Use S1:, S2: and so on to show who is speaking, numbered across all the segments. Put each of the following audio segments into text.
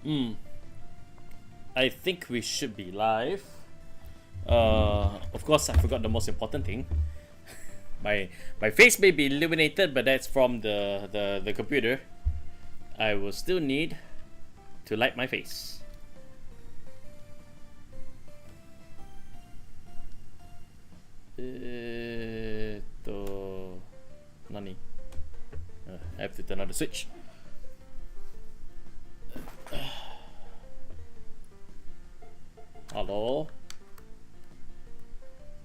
S1: I think we should be live. Of course, I forgot the most important thing. my face may be illuminated, but that's from the computer. I will still need to light my face. Nani? I have to turn on the switch. Hello?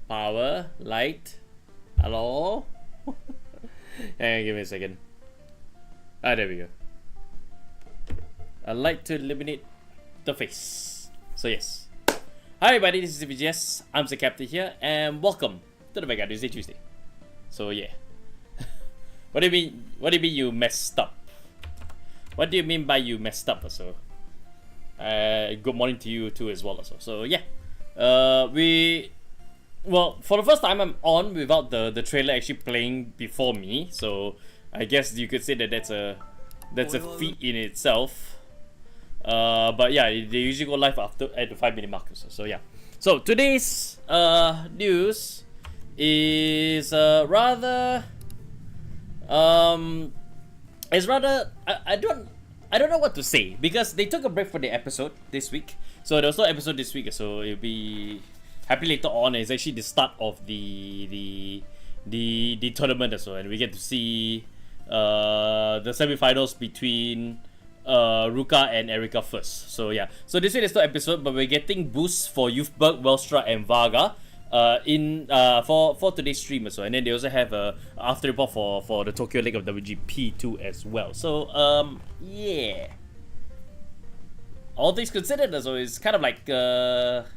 S1: Power, light. Hello? Hang on, give me a second. Ah, there we go. I like to illuminate the face. So yes. Hi everybody, this is CVGS. I'm the captain here, and welcome to the Vanguard Newsday Tuesday. So yeah. What do you mean? What do you mean you messed up? What do you mean by you messed up? Also, good morning to you too as well. Also, so yeah. Well, for the first time I'm on without the trailer actually playing before me. So I guess you could say that that's a feat in itself. But yeah, they usually go live at the 5-minute mark. So yeah. So today's news is rather. It's rather I don't know what to say because they took a break for the episode this week. So there was no episode this week, so it'll be happy later on. It's actually the start of the tournament as well, and we get to see the semi-finals between Ruka and Erika first. So yeah. So this week there's no episode, but we're getting boosts for Youthberk, Welstra, and Varga. For today's stream as well, and then they also have a after report for the Tokyo leg of WGP2 as well. So yeah, all things considered, so it's kind of like yeah.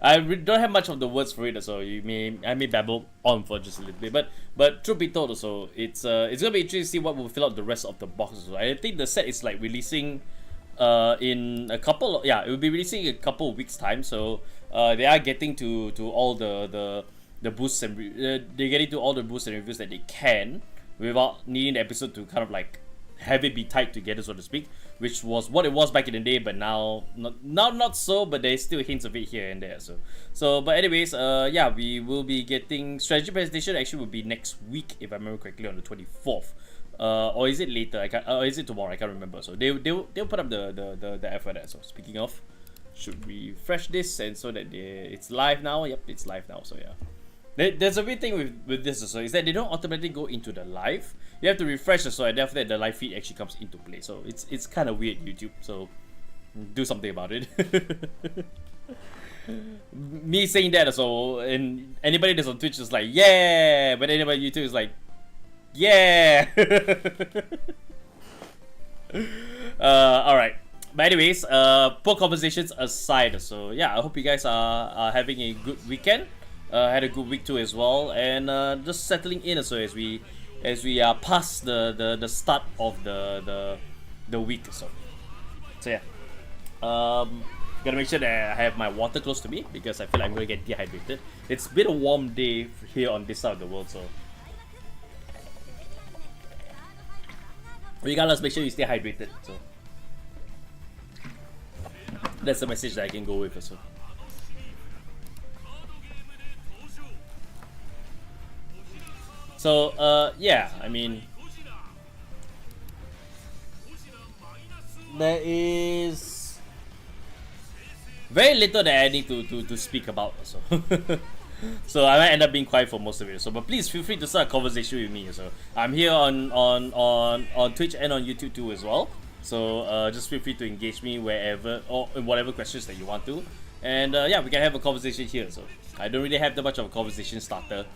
S1: I don't have much of the words for it, so I may babble on for just a little bit, but truth be told, also it's gonna be interesting to see what will fill out the rest of the boxes. I think the set is like releasing in a couple it will be releasing in a couple of weeks time, so they are getting to all the boosts and they're getting to all the boosts and reviews that they can without needing the episode to kind of like have it be tied together, so to speak, which was what it was back in the day, but now not so, but there's still hints of it here and there. So but anyways, yeah, we will be getting strategy presentation. Actually will be next week if I remember correctly, on the 24th. Or is it later? I can't. Is it tomorrow? I can't remember. So they'll put up the effort there. So speaking of, should we refresh this and so that it's live now? Yep, it's live now. So yeah, there's a weird thing with this also, is that they don't automatically go into the live. You have to refresh so and after that the live feed actually comes into play. So it's kind of weird, YouTube. So do something about it. Me saying that also, and anybody that's on Twitch is like yeah, but anybody on YouTube is like. Yeah. Alright. But anyways, poor conversations aside, so yeah, I hope you guys are having a good weekend. Had a good week too as well, and just settling in so as we are past the start of the week. So yeah. Gotta make sure that I have my water close to me because I feel like I'm gonna get dehydrated. It's been a warm day here on this side of the world, so regardless, make sure you stay hydrated. So that's the message that I can go with also. So yeah, I mean, there is very little that I need to speak about also. So I might end up being quiet for most of it. So, but please feel free to start a conversation with me. So I'm here on Twitch and on YouTube too as well. So just feel free to engage me wherever or in whatever questions that you want to. And yeah, we can have a conversation here. So I don't really have that much of a conversation starter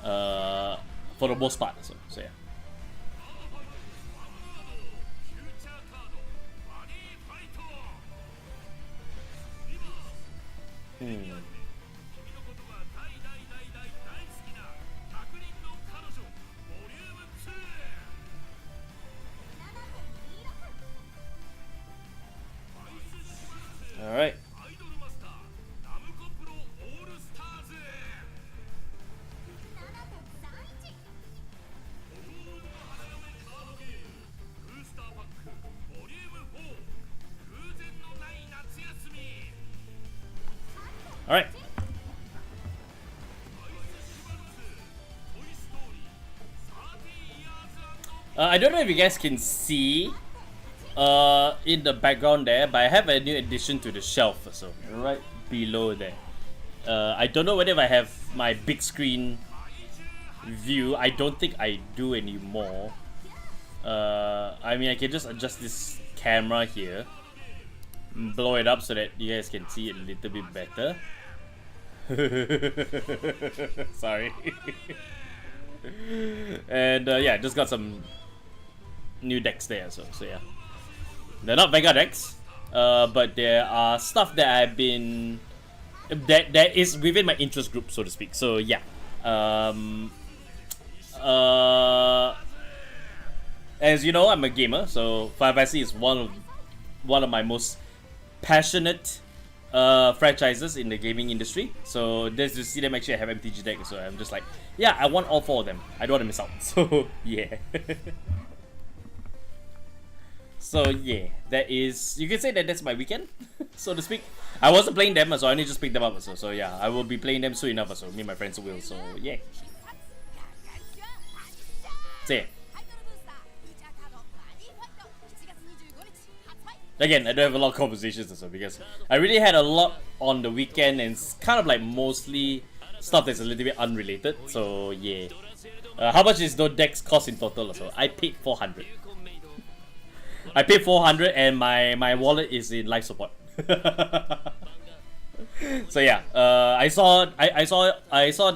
S1: for the most part. So yeah. All right. Alright. I don't know if you guys can see in the background there, but I have a new addition to the shelf, so right below there. I don't know whether if I have my big screen view. I don't think I do anymore. I mean, I can just adjust this camera here, blow it up so that you guys can see it a little bit better. Sorry. And yeah, just got some new decks there, so yeah. They're not Vanguard decks, but there are stuff that I've been that is within my interest group, so to speak. So yeah. As you know, I'm a gamer, so 5IC is one of my most passionate franchises in the gaming industry. So just to see them actually have MTG decks, so I'm just like, yeah, I want all 4 of them. I don't want to miss out. So yeah. So yeah, that is, you can say that that's my weekend, so to speak. I wasn't playing them, so I only just picked them up. So yeah, I will be playing them soon enough. So me and my friends will. So yeah. So yeah. Again, I don't have a lot of conversations or so because I really had a lot on the weekend and it's kind of like mostly stuff that's a little bit unrelated. So yeah. How much is those decks cost in total or so? I paid 400. I paid 400 and my wallet is in life support. So yeah, I saw that I saw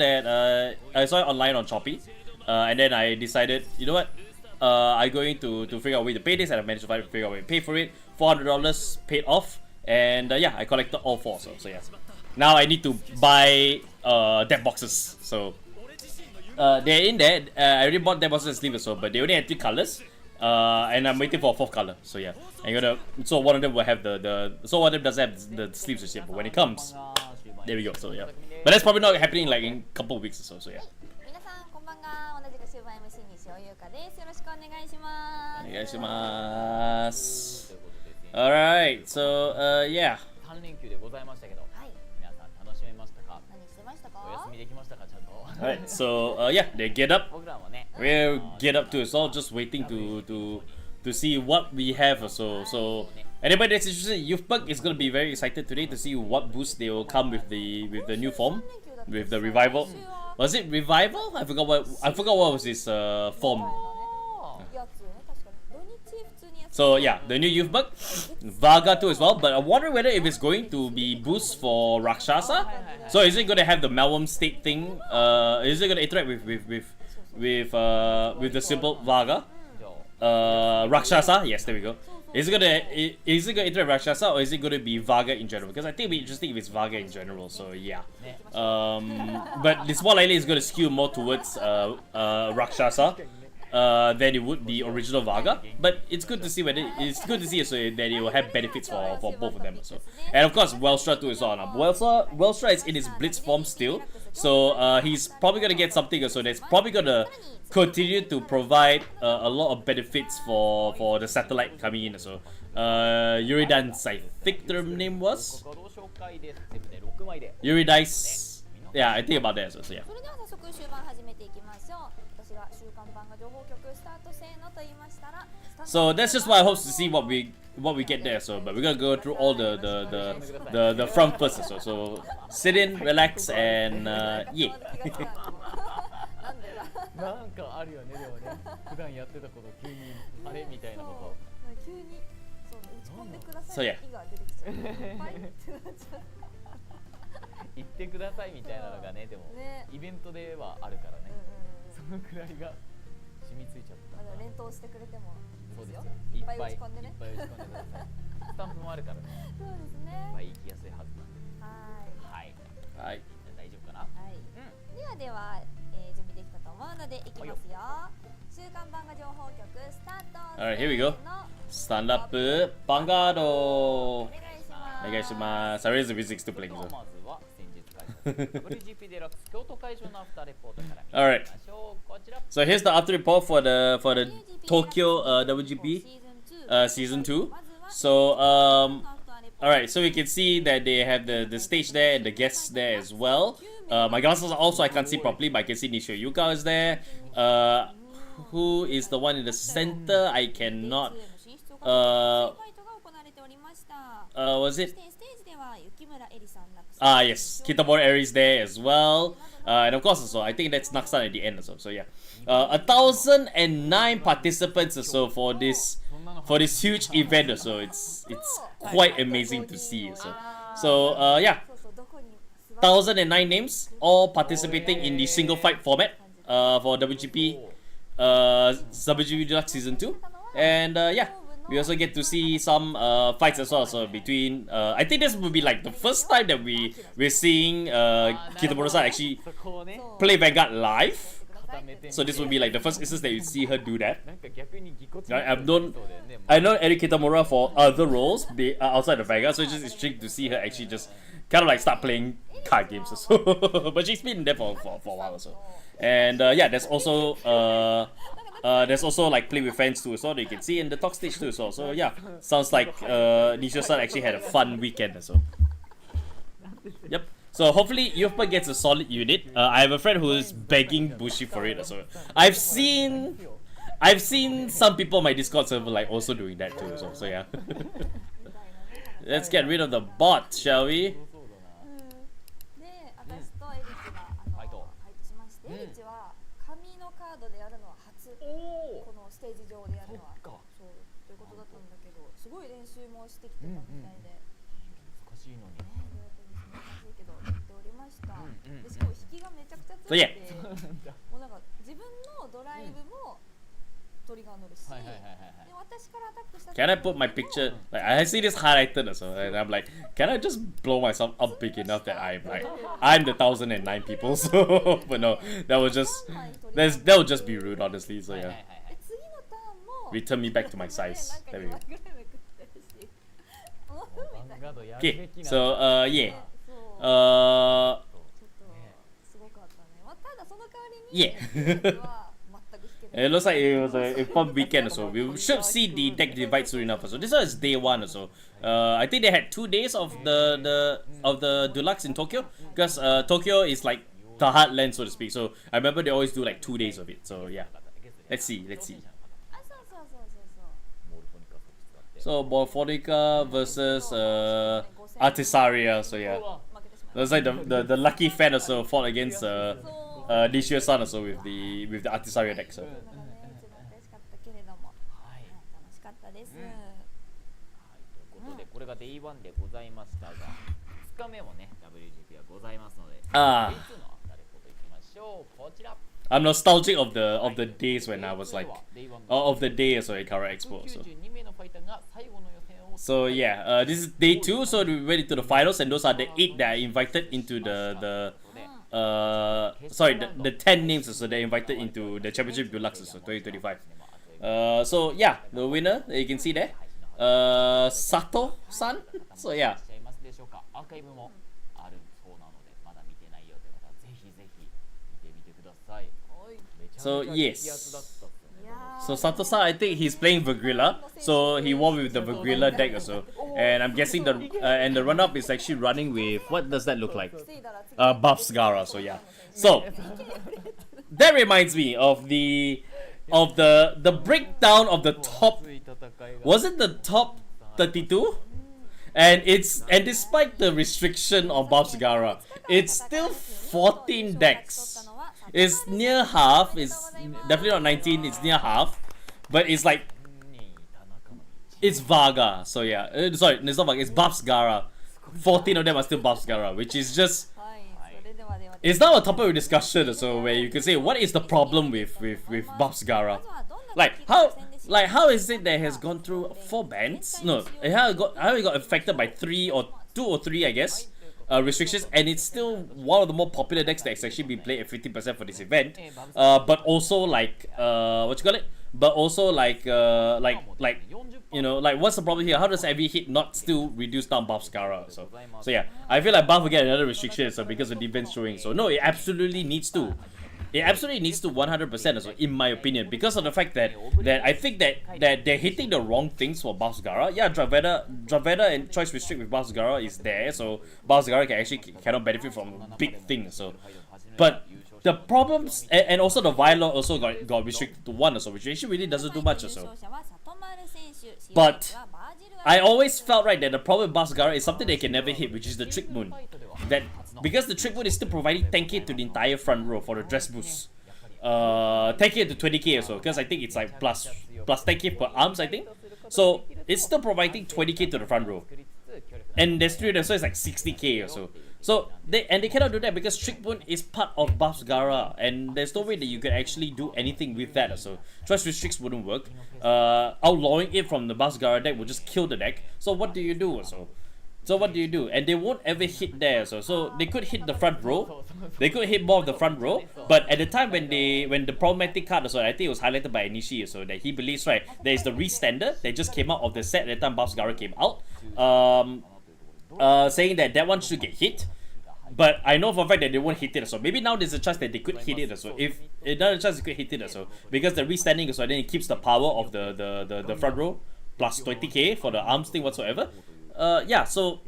S1: it online on Shopee, and then I decided, you know what, I'm going to figure out a way to pay this, and I managed to figure out a way to pay for it. $400 paid off, and yeah, I collected all 4. So yes, now I need to buy deck boxes. So they're in there. I already bought deck boxes and sleeves, so but they only had 3 colors. And I'm waiting for a 4th color. So yeah, so one of them will have so one of them doesn't have the sleeves just yet, but when it comes, there we go. So yeah, but that's probably not happening like in a couple of weeks or so. So yeah. Alright, so yeah. Alright, so yeah, they get up. We'll get up to us all, just waiting to see what we have. So anybody that's interested in Youthberk is gonna be very excited today to see what boost they will come with the new form, with the revival. Was it revival? I forgot what was this form. So yeah, the new Youthberk, Varga too as well. But I wonder whether if it's going to be boost for Rakshasa. So is it going to have the Malwam state thing? Is it going to interact with the simple Varga? Rakshasa? Yes, there we go. Is it gonna interact with Rakshasa, or is it gonna be Varga in general? Because I think it'd be interesting if it's Varga in general. So yeah. But this more likely is gonna skew more towards Rakshasa than it would the original Varga. But it's good to see so that it will have benefits for both of them. So, and of course Welstra too is on. Welstra is in his Blitz form still, so he's probably gonna get something. So that's probably gonna continue to provide a lot of benefits for the satellite coming in. So Eurydice, I think the name was Eurydice. Yeah, I think about that. So yeah. So that's just what I hope to see what we get there. So, but we're gonna go through all the front first. So sit in, relax, and yeah.
S2: なんかあるよね、でもね。普段やってたこと急にあれみたいなこと。急にそう打ち込んでください。火が出てきちゃう。はいってなっちゃう。言ってくださいみたいなのがね、でもイベントではあるからね。そのくらいが染みついちゃった。連投してくれてもいいですよ。いっぱい打ち込んでね。いっぱい打ち込んでください。スタンプもあるからね。そうですね。いっぱい行きやすいはずなんで。はい。はい。大丈夫かな。はい。では準備できたと思うのでいきますよ。週刊版画情報局スタート。
S1: Alright, here we go. Stand up, Vanguard. お願いします。I raise the music to play. Alright. So here's the after report for the Tokyo WGP season 2. So Alright, so we can see that they have the stage there and the guests there as well. My glasses also I can't see properly, but I can see Nishio Yuka is there. Who is the one in the center? I cannot. Was it? Ah, yes. Kitamura Aries there as well. And of course, also, I think that's Naksan at the end also. So yeah, 1,009 participants or so for this huge event. So it's quite amazing to see. So yeah, 1,009 names all participating in the single fight format for WGP WGP Deluxe Season 2, and yeah. We also get to see some fights as well. So between, I think this will be like the first time that we're seeing Kitamura-san actually play Vanguard live. So this will be like the first instance that you see her do that. I know Eri Kitamura for other roles outside of Varga, so it's just intriguing to see her actually just kind of like start playing card games also. But she's been there for a while also. And yeah, there's also like play with fans too, so you can see in the talk stage too. So yeah, sounds like Nishio-san actually had a fun weekend. So yep. So hopefully Youthberk gets a solid unit. I have a friend who is begging Bushi for it. So I've seen some people on my Discord server like also doing that too. So yeah. Let's get rid of the bot, shall we? So yeah. Can I put my picture? Like I see this highlighted also, and I'm like, can I just blow myself up big enough that I'm the 1,009 people? So, but no, that would just be rude, honestly. So yeah, return me back to my size. There we go. Okay, so yeah, yeah. It looks like it was a fun weekend, so we should see the deck divide soon enough. So this one is day 1 or so. I think they had 2 days of the deluxe in Tokyo, because Tokyo is like the heartland, so to speak. So I remember they always do like 2 days of it. So yeah, let's see. So Morphonica versus Artisaria. So yeah, that's like the lucky fan also fought against Nishio-san also with the Artisaria deck. So.
S2: これが Day1 でございましたが、2日目もね WGP はございますので、Day2 のアフターレポートいきましょう。こちら。
S1: I'm nostalgic of the days when I was like of the day so at Kara Expo. So yeah, this is day 2, so we went into the finals, and those are the 8 that are invited into the 10 names so they're invited into the Championship Deluxe so 2025. So yeah, the winner that you can see there, Sato-san. So yeah. So yes. So Sato-san, I think he's playing Varga, so he won with the Varga deck also. And I'm guessing the run-up is actually running with, what does that look like? Buffs Gara, so yeah. So that reminds me of the breakdown of the top. Was it the top 32? And despite the restriction of Buffs Gara, it's still 14 decks. It's near half. It's definitely not 19. It's near half, but it's like it's Varga. So yeah, sorry, it's not Varga. It's Buffs Gara. 14 of them are still Buffs Gara, which is just. It's now a topic of discussion. So where you can say, what is the problem with Buffs Gara? Like how is it that it has gone through 4 bans? No, how it got affected by 2 or 3, I guess. Restrictions, and it's still one of the more popular decks that's actually been played at 50% for this event. But also like what you call it? But also like you know, like what's the problem here? How does every hit not still reduce down Buffs Gara? So yeah, I feel like Buff will get another restriction so because of the event showing. So no, it absolutely needs to. it absolutely needs to 100% as well, in my opinion, because of the fact that I think that they're hitting the wrong things for Varga. Yeah, Draveda and choice restrict with Varga is there, so Varga cannot benefit from big things. So, but the problems and also the Violet also got restricted to 1 or so, which actually really doesn't do much or so. But I always felt right that the problem with Varga is something they can never hit, which is the Trick Moon. That because the Trick Moon is still providing 10k to the entire front row for the dress boost. 10k to 20k or so, because I think it's like plus 10k per arms, I think. So it's still providing 20k to the front row. And there's 3 of them, so it's like 60k or so. So they cannot do that because Trick Moon is part of Varga, and there's no way that you can actually do anything with that. So Choice Restricts wouldn't work. Outlawing it from the Varga deck would just kill the deck. So what do you do? So what do you do? And they won't ever hit there. So they could hit the front row. They could hit more of the front row. But at the time when the problematic card, so I think it was highlighted by Anishi, so that he believes right, there is the Restander that just came out of the set at the time Varga came out. Saying that one should get hit. But I know for a fact that they won't hit it, so maybe now there's a chance that they could hit it. So if there's a chance they could hit it, so because the Restanding, so then it keeps the power of the front row plus 20k for the arms thing whatsoever. Yeah, so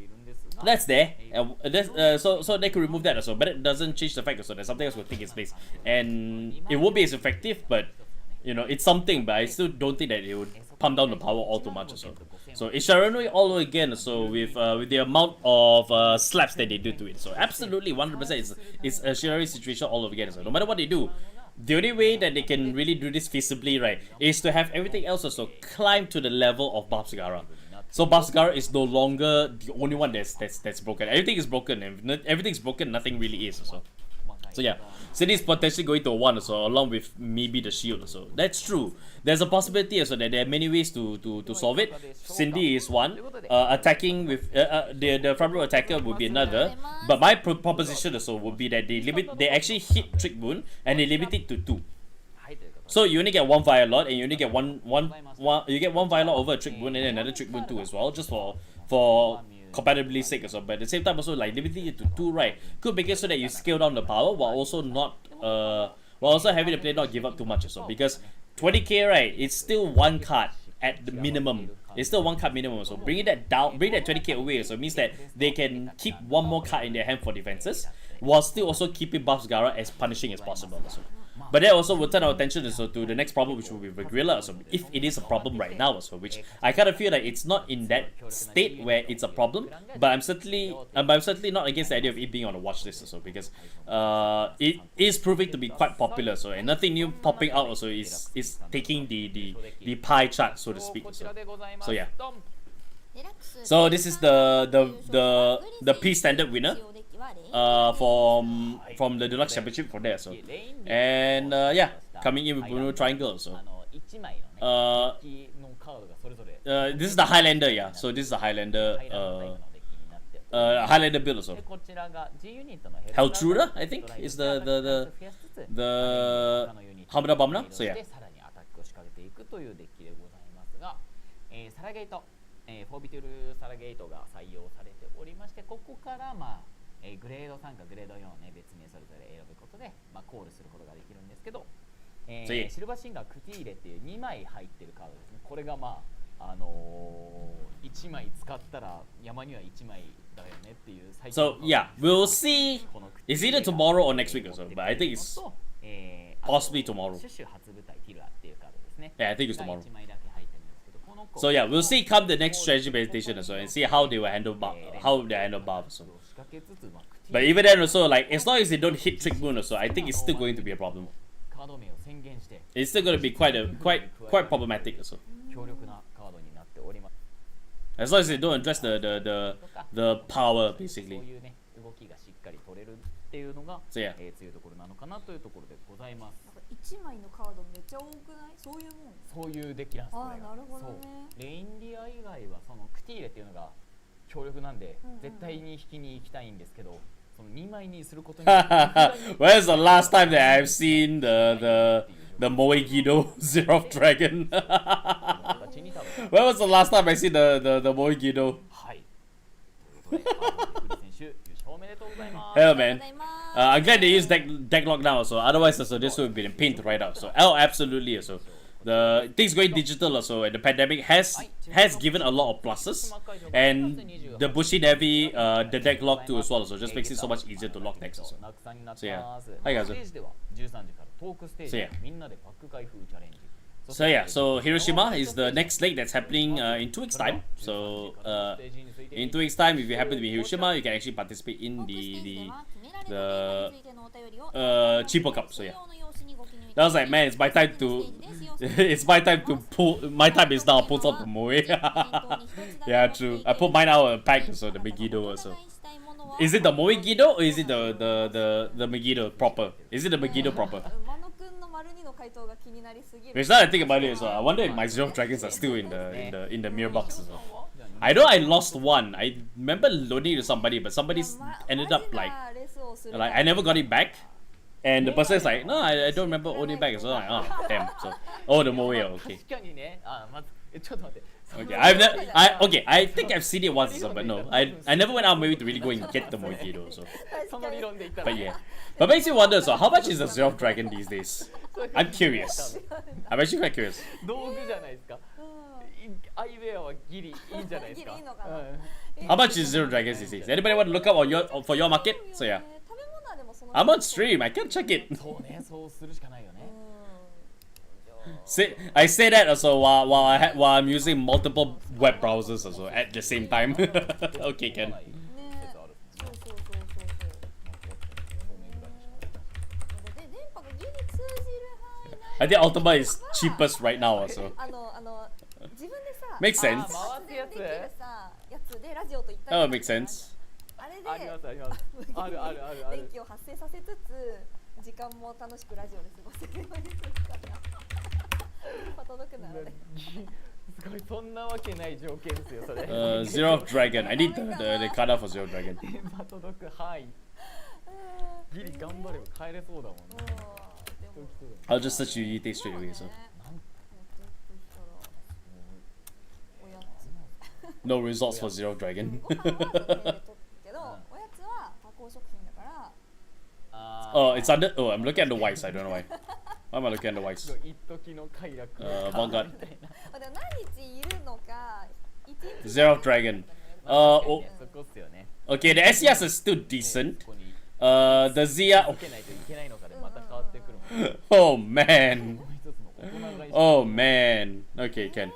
S1: that's there. So they could remove that also, but it doesn't change the fact also that something else will take its place, and it won't be as effective. But you know, it's something. But I still don't think that it would pump down the power all too much also. So it's Sharanui all over again. So with the amount of slaps that they do to it, so absolutely 100% it's a Sharanui situation all over again. So no matter what they do, the only way that they can really do this feasibly, right, is to have everything else also climb to the level of Varga. So Varga is no longer the only one that's broken. Everything is broken, and everything's broken. Nothing really is. So yeah, Cindy is potentially going to a 1 also, along with maybe the shield. So that's true. There's a possibility also that there are many ways to solve it. Cindy is one. Attacking with the front row attacker would be another. But my proposition also would be that they actually hit Trick Moon and they limit it to 2. So you only get 1 Violet, and you only get one Violet over a Trick Moon and another Trick Moon 2 as well, just for compatibility sake as well. But at the same time also, like limiting it to 2, right, could make it so that you scale down the power while also not while also having the player not give up too much as well. Because 20k, right, it's still 1 card at the minimum. It's still 1 card minimum, so bringing that down, bring that 20k away, so it means that they can keep 1 more card in their hand for defenses, while still also keeping Varga as punishing as possible also. But that also will turn our attention also to the next problem, which will be Regular. So if it is a problem right now also, which I kind of feel like it's not in that state where it's a problem, but I'm certainly not against the idea of it being on a watch list also, because it is proving to be quite popular. So and nothing new popping out also is taking the pie chart, so to speak. So yeah. So this is the P-standard winner from the Deluxe Championship for there. So and yeah, coming in with Bruno Triangle. So this is the Highlander, yeah. So this is the Highlander Highlander build also. Helltruder, I think, is the Hamada Bamna. So yeah.
S2: フォービトゥルサラゲートが採用されておりまして、ここからグレード3かグレード4をね別名それぞれ選ぶことでコールすることができるんですけど、シルバーシンガークティーレっていう2枚入ってるカードですね。これが1枚使ったら山には1枚だよねっていう最近。
S1: So yeah, we'll see. It's either tomorrow or next week or so, but I think it's possibly tomorrow.
S2: シュシュ初舞台ティルアっていうカードですね。
S1: Yeah, I think it's tomorrow. So yeah, we'll see come the next strategy presentation as well, and see how they will handle buff. So. But even then also, like as long as they don't hit Trick Moon also, I think it's still going to be a problem. It's still going to be quite problematic also. As long as they don't address the power basically. So yeah.
S3: 1枚のカードめっちゃ多くない？そういうもん。
S2: そういうデッキなんです。
S3: ああ、なるほどね。
S2: レインディア以外はそのクティーレっていうのが強力なんで、絶対に引きに行きたいんですけど、その2枚にすることによって。
S1: Where's the last time that I've seen the Moegido Zeroth Dragon? Where was the last time I see the Moegido?
S2: はい。ということで、フリ選手優勝おめでとうございます。
S1: Hell man. I'm glad they use deck lock now, so otherwise so this would have been a pain to write out. So absolutely so. The things going digital also, and the pandemic has given a lot of pluses, and the Bushin Heavy, the deck lock too as well, so just makes it so much easier to lock decks also. So yeah, hi guys. So Hiroshima is the next leg that's happening in 2 weeks time. So in 2 weeks time, if you happen to be Hiroshima, you can actually participate in the cheaper cup. So yeah, that was like, man, it's my time to it's my time to pull. My time is now. Pulls out the moe. Yeah, true. I put mine out a pack, so the Megiddo also. Is it the Moe Gido or is it the Megiddo proper? Is it the Megiddo proper? Which now I think about it as well, I wonder if my Zero Dragons are still in the mirror box as well. I know I lost one. I remember loaning to somebody, but somebody's ended up like I never got it back. And the person is like, no, I don't remember owning it back. So I'm like, oh damn. So the Moe, okay. Okay, I think I've seen it once or so, but no, I never went out maybe to really go and get the Moikido. So, but yeah, but makes you wonder. So, how much is the Zero Dragon these days? I'm curious. I'm actually quite curious. How much is Zero Dragons these days? Anybody want to look up on for your market? So yeah, I'm on stream. I can't check it. I say that also while I'm using multiple web browsers also at the same time. Okay, Ken. I think Ultima is cheapest right now also. Makes sense. That would make sense.
S3: 時間も楽しくラジオで過ごせるようにするから届くならねすごいそんなわけない条件ですよそれ
S1: Zero Dragon. I need the card for Zero Dragon.
S2: 電波届く範囲ギリ頑張れば帰れそうだもんね
S1: I'll just search Unity straight away. So no results for Zero Dragon. Oh, it's under. Oh, I'm looking at the whites. I don't know why. Why am I looking at the whites? Vanguard. Zero Dragon. Oh, okay, the SES is still decent. The Zia. Oh man. Oh man. Okay, Ken.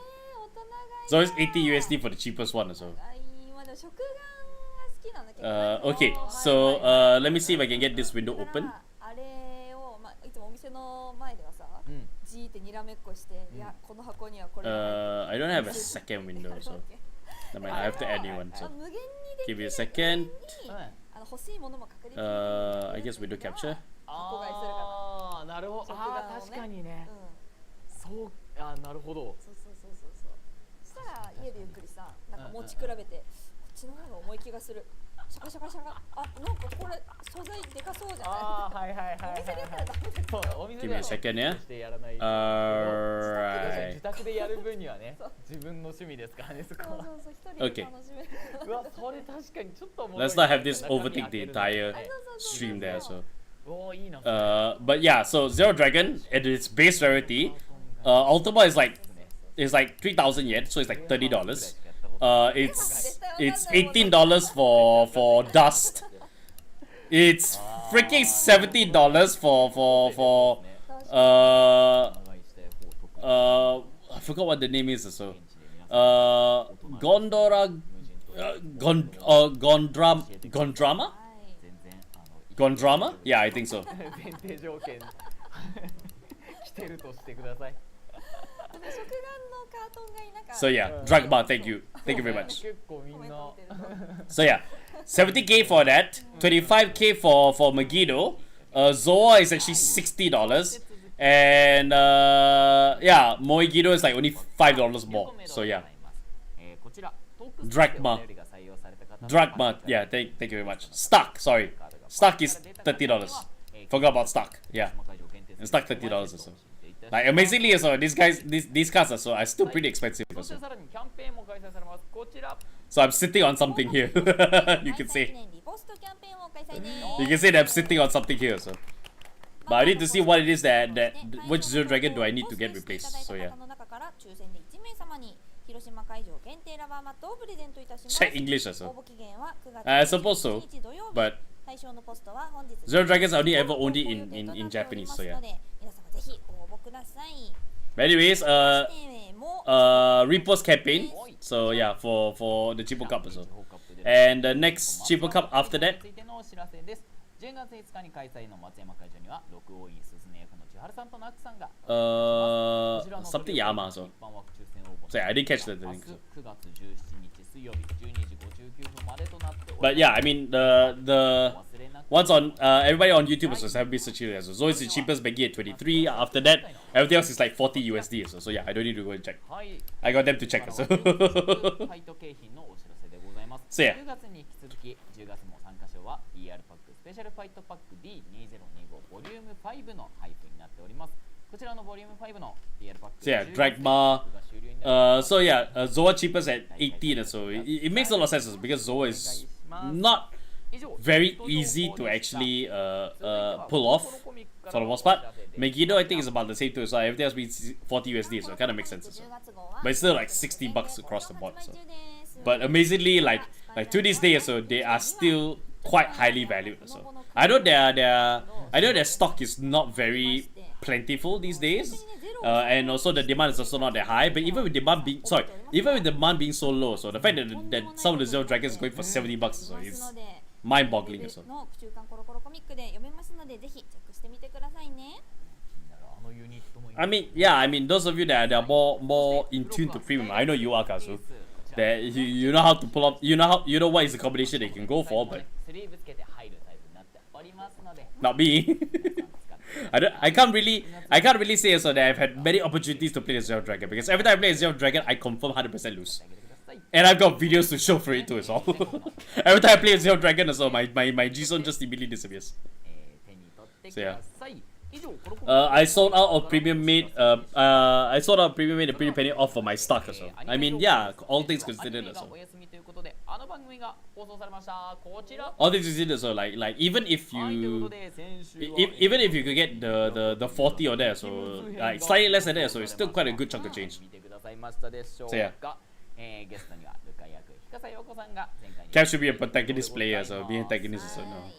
S1: So it's 80 USD for the cheapest one as well. Okay, so let me see if I can get this window open. I don't have a second window, so I have to add new one. So give me a second. I guess window capture.
S2: ああ、なるほど。ああ、確かにね。そう、あ、なるほど。そうそうそうそうそう。そしたら家でゆっくりさ、なんか持ち比べて、こっちの方が重い気がする。シャカシャカシャカ。あ、なんかこれ素材でかそうじゃない。ああ、はいはいはい。お店でやったらダメだ。そう、お店で。Give me a second, yeah. Alright. 自宅でやる分にはね、自分の趣味ですからね、そこは。そうそうそう、一人で楽しめる。うわ、それ確かにちょっと。
S1: Let's not have this overtake the entire stream there, so. But yeah, so Zero Dragon at its base rarity, Ultima is like 3,000 yen, so it's like $30. It's $18 for Dust. It's freaking $70 for I forgot what the name is. So Gondrama? Gondrama? Yeah, I think so. So yeah, Dragma, thank you very much. So yeah, 70k for that, 25k for Megiddo. Zoa is actually $60, and yeah, Moegido is like only $5 more. So yeah, Dragma, yeah, thank you very much. Stock, Stock is $30. Forgot about stock. Yeah, and stock $30 or so. Like amazingly, so these cards are still pretty expensive. So also.
S2: さらにキャンペーンも開催されます。こちら。
S1: So I'm sitting on something here. You can say. You can say that I'm sitting on something here. So, but I need to see what it is that which Zero Dragon do I need to get replaced. So yeah. Check English also. I suppose so, but Zero Dragons only ever owned it in Japanese. So yeah. But anyways, repost campaign. So yeah, for the Chipo Cup also. And the next Chipo Cup after that.
S2: 10月5日に開催の松山会場には6王院鈴音役の千春さんとナクさんが
S1: something Yama so.
S2: 一般枠抽選応募
S1: So yeah, I didn't catch the
S2: 明
S1: link.
S2: 日9月17日水曜日12時59分までとなっております。
S1: But yeah, I mean the once on everybody on YouTube also have been searching it as well. So it's the cheapest baggy at 23. After that, everything else is like 40 USD also. So yeah, I don't need to go and check.
S2: はい。
S1: I got them to check also.
S2: ファイト景品のお知らせでございます。
S1: So yeah.
S2: 10月に引き続き10月も参加賞は ER パックスペシャルファイトパック D2025 ボリューム5の配布になっております。こちらのボリューム5の ER パック
S1: So yeah, Dragma. So yeah, Zoa cheapest at 18. So it makes a lot of sense also because Zoa is not very easy to actually pull off for the most part. Megiddo I think is about the same too, so everything else means 40 USD, so it kind of makes sense also. But it's still like 60 bucks across the board. So. But amazingly, like to this day, so they are still quite highly valued. So I know their stock is not very plentiful these days, and also the demand is also not that high. But even with demand being being so low, so the fact that some of the Zero Dragons is going for 70 bucks, so it's mind-boggling also. I mean, those of you that are more in tune to premium, I know you are, Kazu. That you know how to pull up, you know what is the combination they can go for, but not me. I can't really say so that I've had many opportunities to play the Zero Dragon because every time I play Zero Dragon, I confirm 100% lose. And I've got videos to show for it too as well. Every time I play Zero Dragon as well, my G-Zone just immediately disappears. So yeah. I sold out of premium made a premium penny off for my stock as well. I mean, yeah, all things considered as well. All things considered as well, like even if you could get the 40 or there, so like slightly less than that, so it's still quite a good chunk of change. So yeah. Cap should be a protagonist player, so being antagonist is no.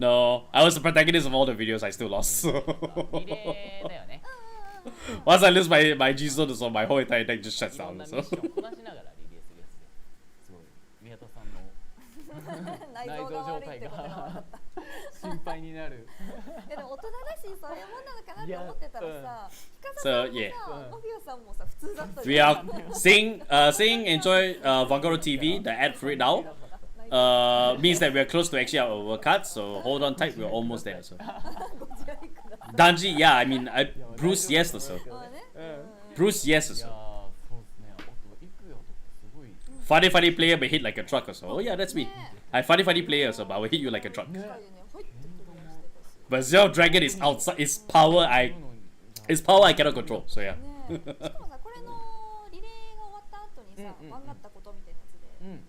S1: No, I was the protagonist of all the videos, I still lost. So. Once I lose my G-Zone, so my whole entire deck just shuts down. So.
S2: 内臓状態が心配になる。
S3: いやでも大人だしそういうもんなのかなって思ってたらさ、ヒカサ
S1: So
S3: さんも
S1: yeah.
S3: さ、マフィアさんもさ普通だったじ
S1: We
S3: ゃん。
S1: are saying enjoy Vanguard TV, the ad for it now. Means that we are close to actually our cards, so hold on tight, we're almost there. So.
S3: ご自愛ください。
S1: Danji, yeah, I mean, Bruce, yes, also.
S3: まあね。
S1: Bruce, yes,
S2: いや
S1: also.
S2: ーそうですね。あといくよとかすごい。
S1: Funny player, but hit like a truck, also. Oh yeah, that's me. I funny player, so but I will hit you like a truck.
S3: 近いよね。入ってくるしてたし。
S1: But Zero Dragon is outside. It's power I cannot control. So yeah.
S3: ねえ。しかもさこれのリレーが終わった後にさ、ワンガったことみたいなやつで、
S2: うん。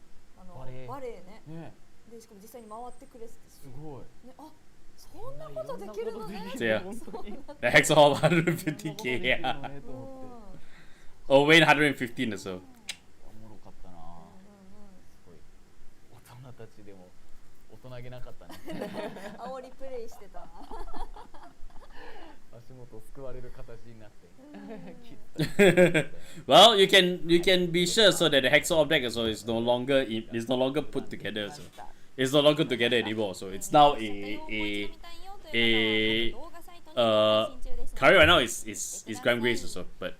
S3: バレーね。
S2: ね。
S3: でしかも実際に回ってくれてて
S2: すごい。
S3: ね、あ、そんなことできるのね。
S1: So yeah.
S2: 本当に。
S1: The Hex of 150k. Yeah. Oh, Wayne 115 or so.
S2: おもろかったな。すごい。大人たちでも大人げなかったね。
S3: 煽りプレイしてた。
S2: 足元すくわれる形になって。
S1: Well, you can be sure so that the Hexor deck also is no longer put together. So it's no longer together anymore. So it's now current right now is Grand Grace also, but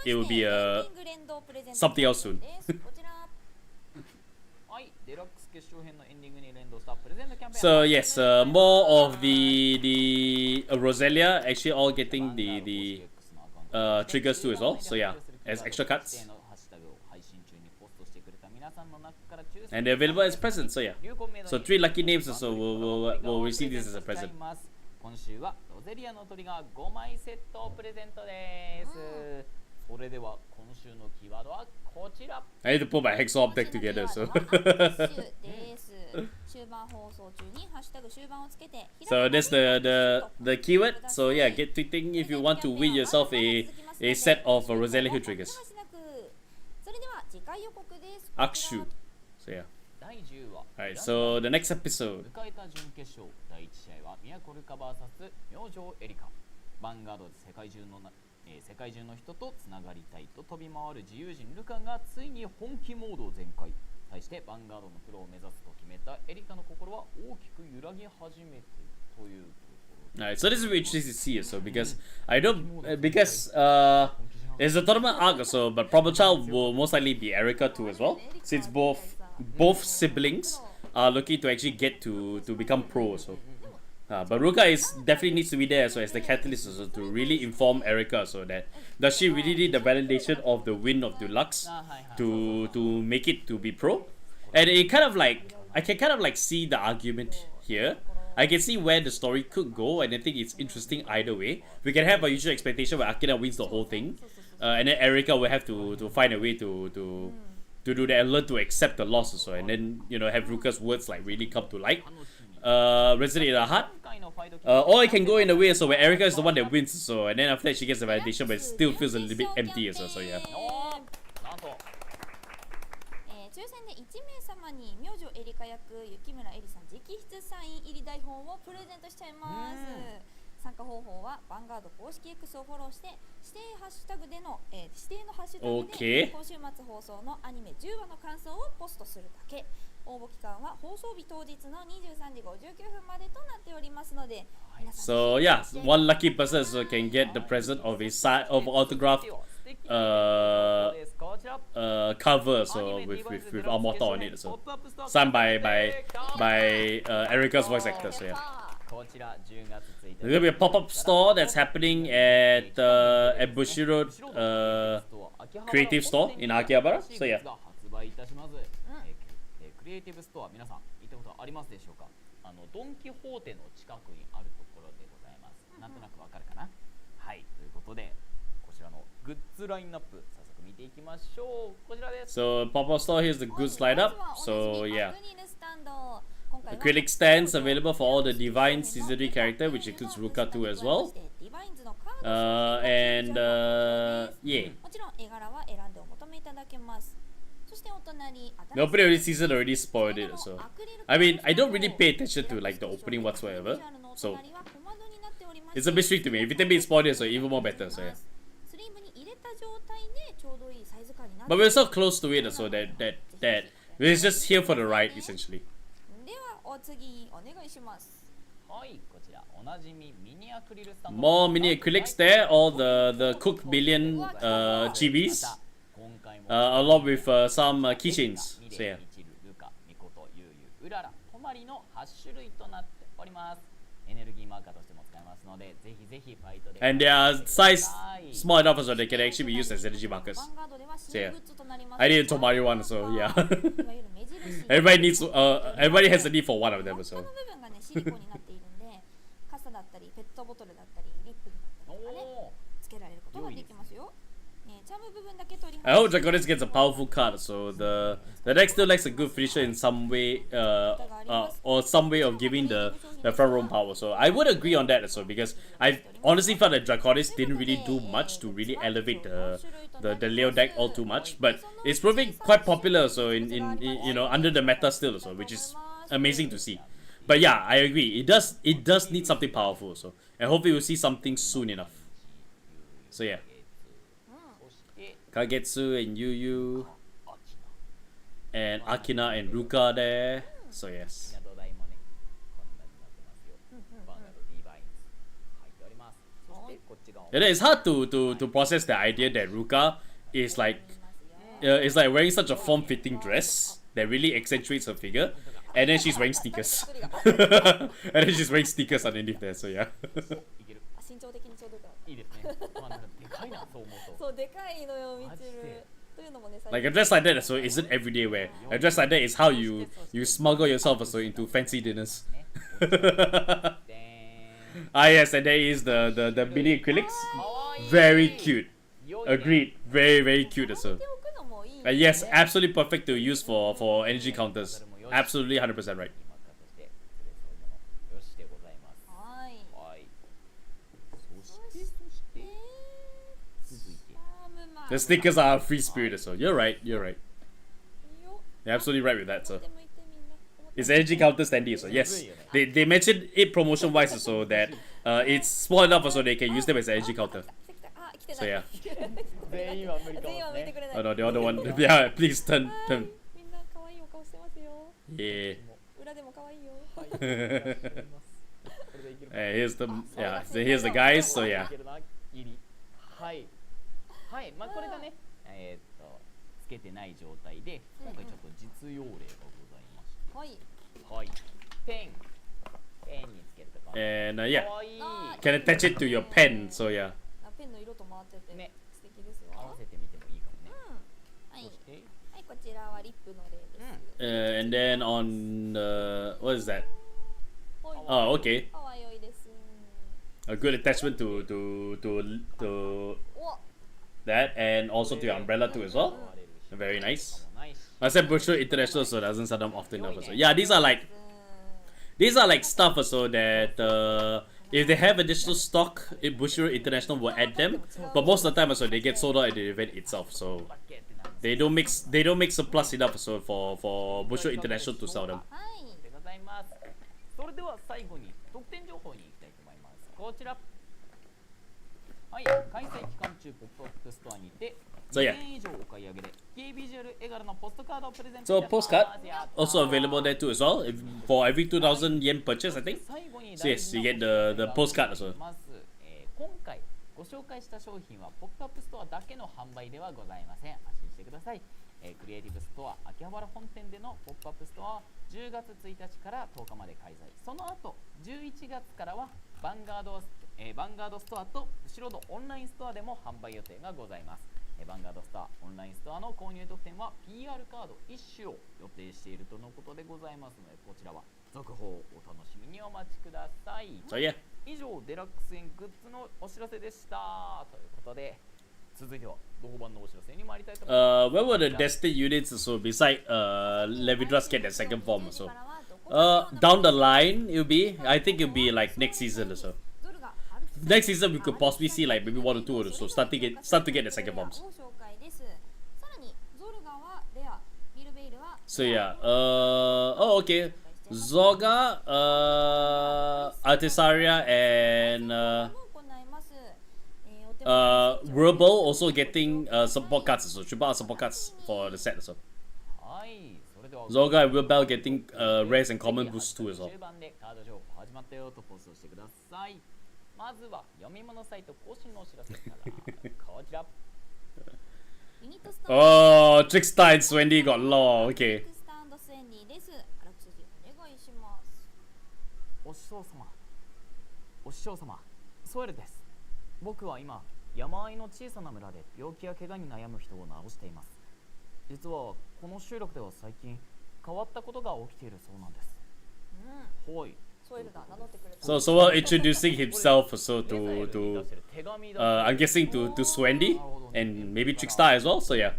S1: it will be something else soon. So yes, more of the Roselia actually all getting the triggers too as well. So yeah, as extra cards. And they're available as presents, so yeah. So 3 lucky names also will receive this as a present.
S2: 今週はロゼリアの鳥が5枚セットをプレゼントです。それでは今週のキーワードはこちら。
S1: I need to put my hexagon deck together, so.
S3: 終盤放送中にハッシュタグ終盤をつけて
S1: So that's the keyword. So yeah, get tweeting if you want to win yourself a set of Rosalia Hill triggers.
S3: それでは次回予告です。
S1: Akshu. So yeah.
S2: 第10話
S1: Alright, so the next episode.
S2: 迎えた準決勝第1試合は宮古ルカ VS 明星エリカ。ヴァンガードで世界中の人とつながりたいと飛び回る自由人ルカがついに本気モードを全開。対してヴァンガードのプロを目指すと決めたエリカの心は大きく揺らぎ始めてというところ。
S1: Alright, so this is really interesting to see. So because I don't because there's a tournament arc, so but Problem Child will most likely be Erica too as well, since both siblings are looking to actually get to become pro. So. But Ruka definitely needs to be there, so as the catalyst also to really inform Erica, so that does she really need the validation of the win of Deluxe to make it to be pro? And it kind of like I can kind of like see the argument here. I can see where the story could go, and I think it's interesting either way. We can have a usual expectation where Akina wins the whole thing, and then Erica will have to find a way to do that and learn to accept the loss also, and then have Ruka's words like really come to light. Resonate in her heart. Or it can go in a way so where Erica is the one that wins, so and then after that she gets the validation, but it still feels a little bit empty as well. So yeah.
S3: 抽選で1名様に明星エリカ役雪村えりさん直筆サイン入り台本をプレゼントしちゃいます。参加方法はヴァンガード公式 X をフォローして指定ハッシュタグでの、指定のハッシュタグで今週末放送のアニメ10話の感想をポストするだけ。応募期間は放送日当日の23時59分までとなっておりますので、皆さん
S1: So yeah, one lucky person so can get the present of a side of autographed cover, so with our motto on it, so signed by Erica's voice actor. So yeah. There's gonna be a pop-up store that's happening at Bushiro Creative Store in Akihabara. So yeah.
S2: クリエイティブストア、皆さん行ったことありますでしょうか。ドン・キホーテの近くにあるところでございます。なんとなくわかるかな。はい、ということでこちらのグッズラインナップ早速見ていきましょう。こちらです。
S1: So pop-up store, here's the goods lineup. So yeah, acrylic stands available for all the divine seasonary character, which includes Ruka too as well. And yeah.
S3: もちろん絵柄は選んでお求めいただけます。
S1: The opening of this season already spoiled it, so I mean I don't really pay attention to like the opening whatsoever, so it's a mystery to me. If you tell me it's spoiled it, so even more better, so yeah. But we're so close to it, so that we're just here for the ride essentially. More mini acrylics there, all the cooked billion chibis. Along with some keychains. So yeah. And they are size small enough so they can actually be used as energy markers. So yeah. I need a Tomari one, so yeah. Everybody has a need for one of them, so. I hope Draconis gets a powerful card, so the deck still lacks a good finisher in some way, or some way of giving the front row power. So I would agree on that, so because I honestly felt that Draconis didn't really do much to really elevate the Leo deck all too much, but it's proving quite popular. So in under the meta still, so which is amazing to see. But yeah, I agree. It does need something powerful. So and hopefully we'll see something soon enough. So yeah. Kagetsu and Yu and Akina and Ruka there. So yes. It's hard to process the idea that Ruka is like wearing such a form-fitting dress that really accentuates her figure, and then she's wearing sneakers. And then she's wearing sneakers underneath there. So yeah. Like a dress like that so isn't everyday wear. A dress like that is how you smuggle yourself also into fancy dinners. Yes, and there is the mini acrylics. Very cute. Agreed. Very, very cute
S3: 貯
S1: also.
S3: めておくのもいいよね
S1: Yes, absolutely perfect to use for energy counters. Absolutely 100% right.
S2: マーカーとして釣れそうなのよしでございます。
S3: はい
S2: はいそして続いて
S3: シャームマー
S1: The stickers are a free spirit as well. You're right, you're right.
S3: いいよ
S1: You're absolutely right with that, so.
S3: 表向いてみんな表
S1: It's energy counter standy, so yes. They mentioned it promotion wise so that it's small enough so they can use them as an energy counter.
S3: あ来て
S1: So
S3: ない
S1: yeah.
S2: 全員は無理かも
S3: 全員は向いてくれない
S1: Oh no, the other one. Yeah, please turn.
S3: はい
S1: turn.
S3: みんな可愛いお顔してますよ
S1: Yeah.
S3: 裏でも可愛いよ
S2: はいこれでいけるか
S1: Here's the yeah. So here's the guys. So yeah.
S2: いけるなギリはいはいまあこれがねつけてない状態で今回ちょっと実用例がございまして
S3: はい
S2: はいペンにつけるとか
S1: And yeah,
S2: かわいい
S1: can attach it to your pen. So yeah.
S3: あペンの色と回ってて
S2: ね
S3: 素敵ですよ
S2: 合わせてみてもいいかもね
S3: はい
S2: そして
S3: はいこちらはリップの例です
S1: And then on what is that?
S3: はい
S1: Oh, okay.
S3: 可愛いです
S1: A good attachment to
S3: お
S1: that, and also to your umbrella too as well. Very nice.
S2: ナイス
S1: I said Busher International, so it doesn't sell them often enough. So yeah, these are like stuff so that if they have additional stock, Busher International will add them. But most of the time, so they get sold out at the event itself. So
S2: だけってなんです
S1: they don't make surplus enough so for Busher International to sell them.
S3: はい
S2: でございます。それでは最後に特典情報に行きたいと思います。こちら。はい、開催期間中ポップアップストアにて
S1: So yeah.
S2: 2000円以上お買い上げでキービジュアル絵柄のポストカードをプレゼント
S1: So
S2: いたします。
S1: postcard
S2: やった
S1: also available there too as well. For every 2,000 yen purchase, I think.
S2: 最後に
S1: So yes, you get the postcard as well.
S2: まず、今回ご紹介した商品はポップアップストアだけの販売ではございません。安心してください。クリエイティブストア秋葉原本店でのポップアップストアは10月1日から10日まで開催。その後11月からはヴァンガードストアと後ろのオンラインストアでも販売予定がございます。ヴァンガードストア、オンラインストアの購入特典は PR カード1種を予定しているとのことでございますので、こちらは続報をお楽しみにお待ちください。
S1: So yeah.
S2: 以上、デラックス園グッズのお知らせでした。ということで、続いては同番のお知らせに参りたいと思います。
S1: Where were the destined units so beside Levidra's get their second form or so? Down the line it'll be, I think it'll be like next season or so. Next season we could possibly see like maybe 1 or 2 or so start to get the second forms. So yeah, oh okay. Zoga, Artisaria and Verbal also getting support cards, so triple support cards for the set as well.
S2: はい、それでは
S1: Zoga and Rebel getting rares and common boosts too as well.
S2: 中盤でカード情報始まったよとポストしてください。まずは読み物サイト更新のお知らせからこちら。
S1: Oh, Trickstar and Swendy got law. Okay.
S2: お師匠様、お師匠様、ソエルです。僕は今、山あいの小さな村で病気や怪我に悩む人を治しています。実はこの集落では最近変わったことが起きているそうなんです。はい。
S1: So while introducing himself also to I'm guessing to Swendy and maybe Trickstar as well. So yeah.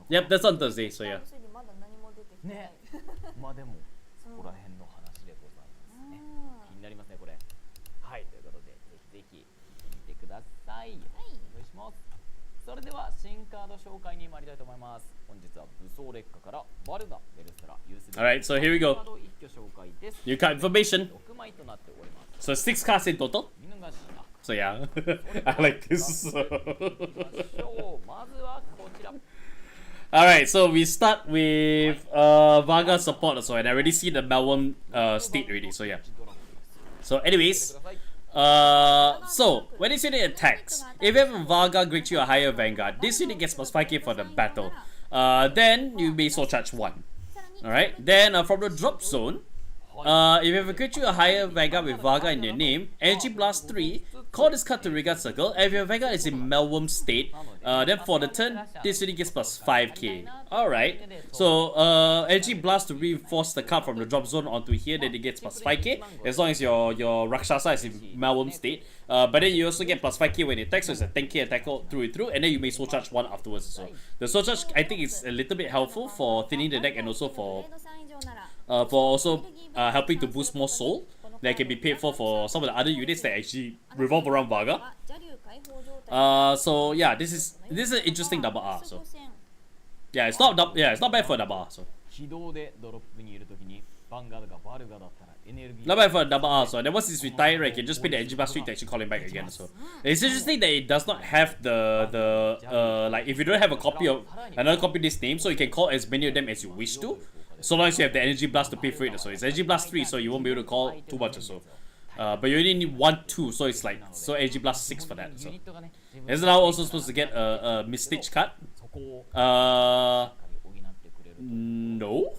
S1: Yep, that's on Thursday. So yeah.
S2: ね、まあでもそこら辺の話でございますね。気になりますねこれ。はい、ということでぜひぜひ見てください。お願いします。それでは新カード紹介に参りたいと思います。本日は武装劣化からバルガ、ベルストラ、ユースベル
S1: Alright, so here we go.
S2: カード一挙紹介です。
S1: New card information.
S2: 6枚となっております。
S1: So 6 cards in total.
S2: 見逃しな。
S1: So yeah, I like this.
S2: まずはこちら。
S1: Alright, so we start with Varga support also, and I already see the Melbourne state already. So yeah. So anyways. So when this unit attacks, if you have a Varga grade 3 or higher Vanguard, this unit gets plus 5k for the battle. Then you may soul charge 1. Alright, then from the drop zone, If you have a creature or higher Vanguard with Varga in your name, Energy Blast 3, call this card to Vanguard Circle, and if your Vanguard is in Melworm state, then for the turn, this unit gets plus 5k. Alright, so Energy Blast to reinforce the card from the drop zone onto here, then it gets plus 5k, as long as your Rakshasa is in Melworm state. But then you also get plus 5k when it attacks, so it's a 10k attack through and through, and then you may soul charge one afterwards. So the soul charge, I think, is a little bit helpful for thinning the deck, and also for helping to boost more soul that can be paid for some of the other units that actually revolve around Varga. So yeah, this is an interesting double R. So yeah, it's not bad for a double R. So not bad for a double R. So then once it's retired, right, you can just pay the Energy Blast 3 to actually call him back again. So it's interesting that it does not have the like, if you don't have a copy of another copy of this name, so you can call as many of them as you wish to, so long as you have the Energy Blast to pay for it. So it's Energy Blast 3, so you won't be able to call too much or so. But you only need 1, 2, so it's like, so Energy Blast 6 for that. So isn't now also supposed to get a Mistitch card? No.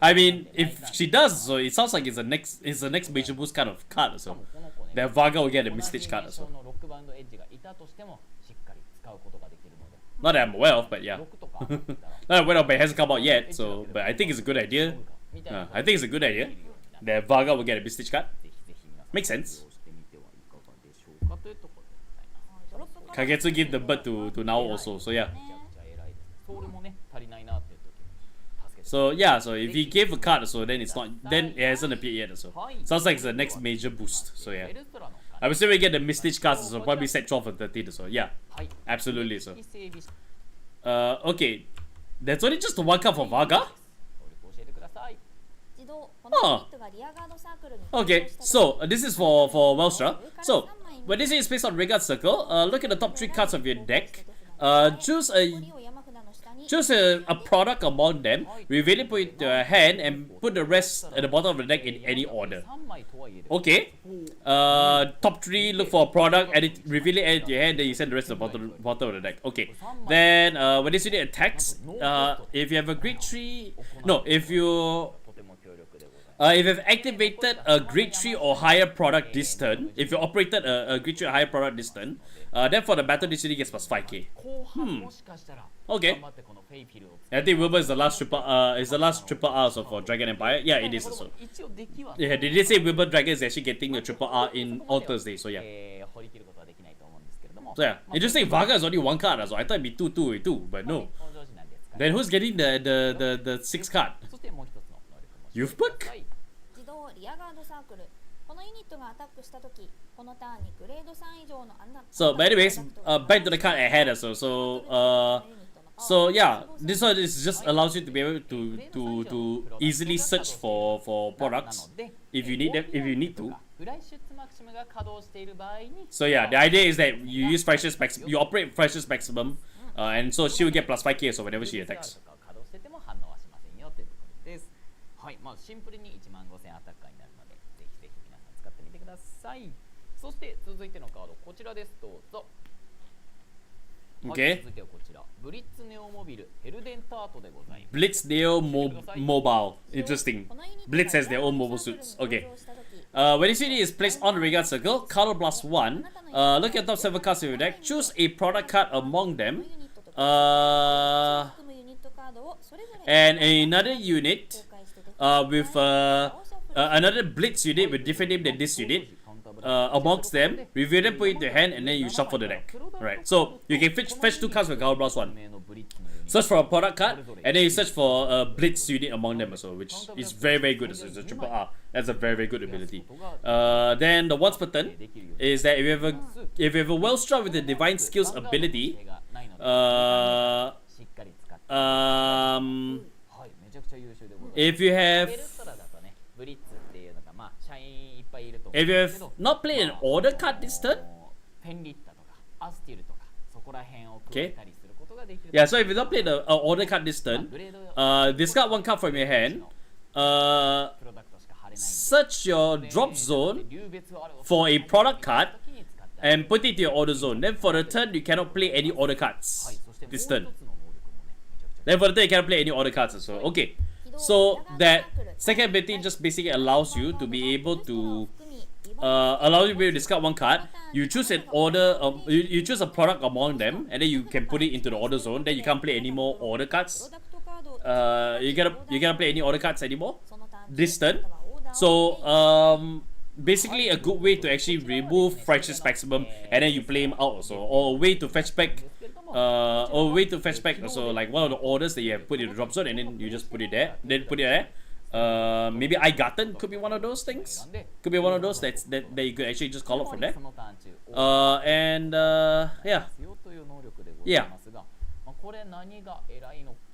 S1: I mean, if she does, so it sounds like it's the next major boost kind of card. So then Varga will get a Mistitch card. So not that I'm aware of, but yeah. Not aware of, but it hasn't come out yet. So, but I think it's a good idea. I think it's a good idea that Varga will get a Mistitch card. Makes sense. Kagetsu give the bird to Nao also. So yeah. So yeah, so if he gave a card, so then it's not, then it hasn't appeared yet. So sounds like it's the next major boost. So yeah, I would say we get the Mistitch cards, so probably set 12 or 13. So yeah, absolutely. So okay, that's only just one card for Varga. Oh. Okay, so this is for Welstra. So when this is based on Vanguard Circle, look at the top 3 cards of your deck. Choose a product among them, reveal it, put it to your hand, and put the rest at the bottom of the deck in any order. Okay. Top 3, look for a product, reveal it, add it to your hand, then you send the rest to the bottom of the deck. Okay. Then when this unit attacks, if you have a grade 3, no, if you have activated a grade 3 or higher product this turn, if you operated a grade 3 or higher product this turn, then for the battle this unit gets plus 5k. Okay. I think Wilbur is the last triple R for Dragon Empire. Yeah, it is also. Yeah, they did say Wilbur Dragon is actually getting a triple R on Thursday, so yeah. So yeah, interesting. Varga is only 1 card, so I thought it'd be 2, but no. Then who's getting the 6 card? Youthberk? So, but anyways, back to the card at hand. So yeah, this one is just allows you to be able to easily search for products if you need them, if you need to. So yeah, the idea is that you use Precious Maximum, you operate Precious Maximum, and so she will get plus 5k so whenever she attacks.
S2: はい、まあシンプルに15000アタッカーになるので、ぜひぜひ皆さん使ってみてください。そして続いてのカードこちらです。どうぞ。
S1: Okay.
S2: 続いてはこちら、ブリッツネオモビルヘルデンタートでございます。
S1: Blitz Neo Mobile. Interesting. Blitz has their own mobile suits. Okay. When this unit is placed on the Vanguard Circle, color plus 1. Look at the top 7 cards of your deck. Choose a product card among them. And another unit with another Blitz unit with different name than this unit amongst them, reveal them, put it in your hand, and then you shuffle the deck. Right, so you can fetch 2 cards with Color Blast 1. Search for a product card, and then you search for a Blitz unit among them also, which is very, very good. It's a triple R. That's a very, very good ability. Then the once per turn is that if you have a Welstra with the Divine Skills ability, if you have not played an order card this turn, okay. Yeah, so if you not played an order card this turn, discard 1 card from your hand, search your drop zone for a product card and put it to your order zone. Then for the turn, you cannot play any order cards this turn. Then for the turn, you cannot play any order cards. So okay. So that second ability just basically allows you to be able to discard one card. You choose an order. You choose a product among them, and then you can put it into the order zone. Then you can't play any more order cards. You cannot play any order cards anymore this turn. So basically a good way to actually remove Fractious Maximum, and then you play him out also, or a way to fetch back. Also like one of the orders that you have put in the drop zone, and then you just put it there. Maybe I Gotten could be one of those things. Could be one of those that you could actually just call up from there. Yeah.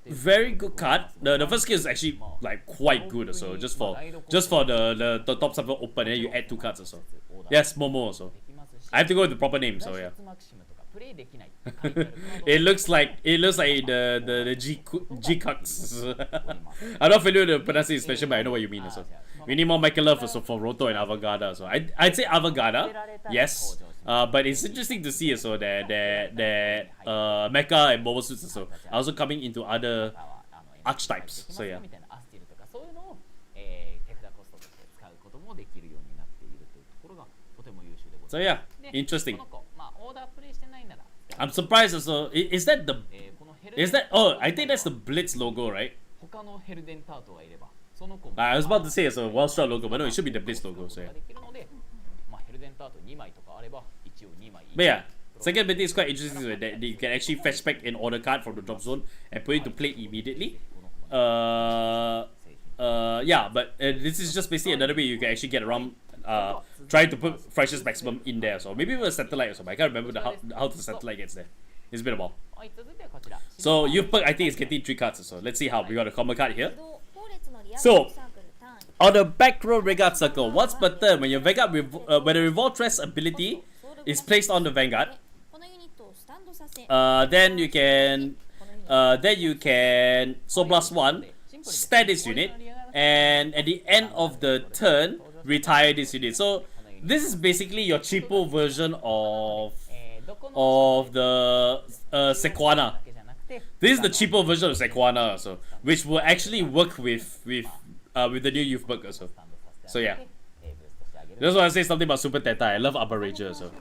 S1: Very good card. The first skill is actually like quite good also. Just for the top server open, and then you add 2 cards also. Yes, Momo also. I have to go with the proper name, so yeah. it looks like the G cucks. I'm not familiar with the pronunciation, but I know what you mean also. We need more Michael Love also for Roto and Avantgarde. So I'd say Avantgarde, yes. But it's interesting to see also that Mecha and Mobile Suits also are also coming into other archetypes. So yeah. So yeah, interesting. I'm surprised also. Is that the? Oh, I think that's the Blitz logo, right? I was about to say it's a Welstra logo, but no, it should be the Blitz logo. So yeah. But yeah, second ability is quite interesting so that you can actually fetch back an order card from the drop zone and put it to play immediately. Yeah, but this is just basically another way you can actually get around trying to put Fractious Maximum in there. So maybe with a satellite or something. I can't remember how the satellite gets there. It's been a while. So Youthberk, I think, is getting 3 cards. So let's see how. We got a common card here. So on the back row Vanguard circle, once per turn, when your Vanguard when the Revolt Rest ability is placed on the Vanguard, then you can Soul Blast 1, stand this unit, and at the end of the turn, retire this unit. So this is basically your cheapo version of the Sequana. This is the cheapo version of Sequana, so which will actually work with the new Youthberk also. So yeah. Just want to say something about Super Teta. I love Arbor Ranger, so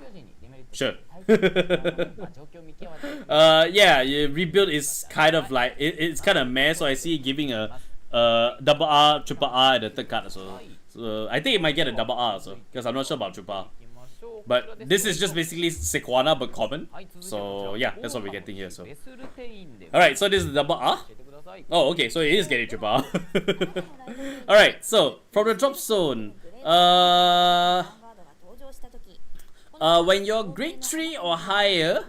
S1: sure. Yeah, rebuild is kind of like it's kind of meh. So I see giving a double R, triple R at the third card. So I think it might get a double R also, because I'm not sure about triple R. But this is just basically Sequana but common. So yeah, that's what we're getting here. So alright, so this is double R. Oh, okay, so it is getting triple R. Alright, so from the drop zone, when you're grade 3 or higher,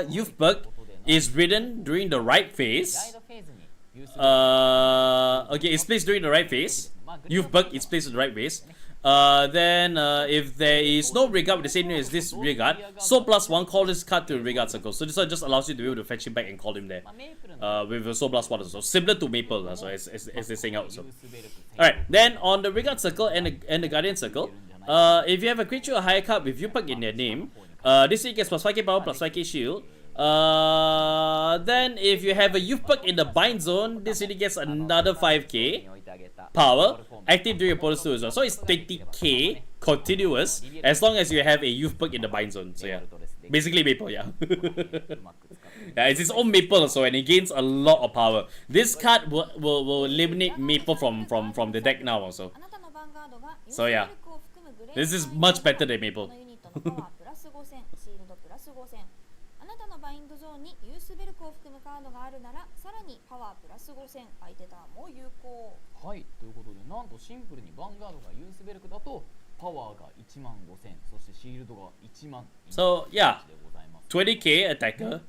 S1: Youthberk is ridden during the right phase. Okay, it's placed during the right phase. Youthberk is placed in the right phase. Then if there is no rearguard with the same name as this rearguard, Soul Blast 1, call this card to the rearguard circle. So this one just allows you to be able to fetch him back and call him there. With a Soul Blast 1 also. Similar to Maple, so as they're saying out. So. Alright, then on the rearguard circle and the guardian circle, if you have a creature or higher card with Youthberk in their name, this thing gets plus 5k power, plus 5k shield. Then if you have a Youthberk in the bind zone, this really gets another 5k power, active during your opponent's turn as well. So it's 20k continuous as long as you have a Youthberk in the bind zone. So yeah, basically Maple, yeah. Yeah, it's its own Maple also, and it gains a lot of power. This card will eliminate Maple from the deck now also. So yeah, this is much better than Maple. So yeah, 20k attacker,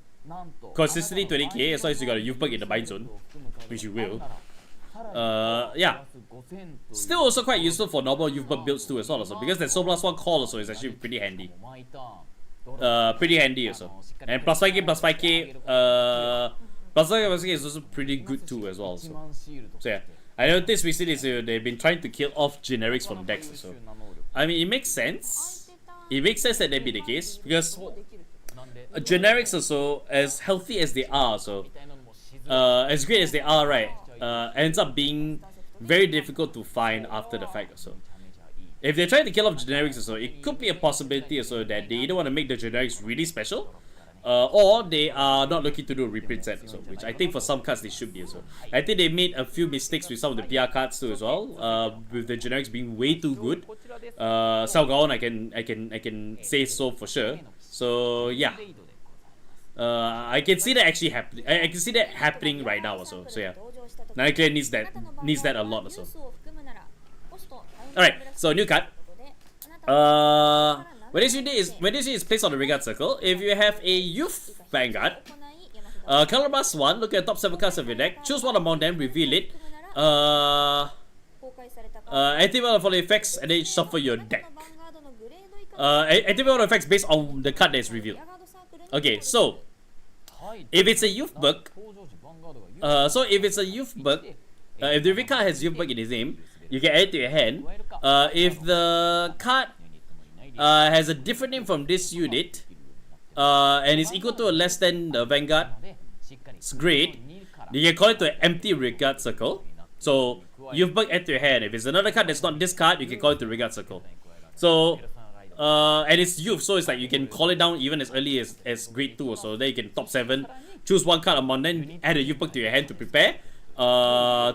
S1: consistently 20k as long as you got a Youthberk in the bind zone, which you will. Yeah, still also quite useful for normal Youthberk builds too as well also, because that Soul Blast 1 call also is actually pretty handy. Pretty handy also. And plus 5k plus 5k plus 5k is also pretty good too as well. So yeah, I noticed recently they've been trying to kill off generics from decks. So I mean, it makes sense. It makes sense that that be the case, because generics also, as healthy as they are, so as great as they are, right, ends up being very difficult to find after the fact also. If they're trying to kill off generics also, it could be a possibility also that they either want to make the generics really special, or they are not looking to do a reprint set also, which I think for some cards they should be also. I think they made a few mistakes with some of the PR cards too as well, with the generics being way too good. Salgaon, I can say so for sure. So yeah, I can see that actually happening. I can see that happening right now also. So yeah, Nightclare needs that a lot also. Alright, so new card. When this unit is placed on the Vanguard circle, if you have a Youth Vanguard, color mass 1, look at the top 7 cards of your deck, choose one among them, reveal it, activate all the following effects, and then shuffle your deck. Activate all the effects based on the card that is revealed. Okay, so if it's a Youthberk, if the reveal card has Youthberk in his name, you can add it to your hand. If the card has a different name from this unit, and is equal to or less than the Vanguard, it's great. You can call it to an empty regard circle. So Youthberk add to your hand. If it's another card that's not this card, you can call it to regard circle. So and it's youth, so it's like you can call it down even as early as grade 2 or so. Then you can top 7, choose one card among them, add a Youthberk to your hand to prepare. For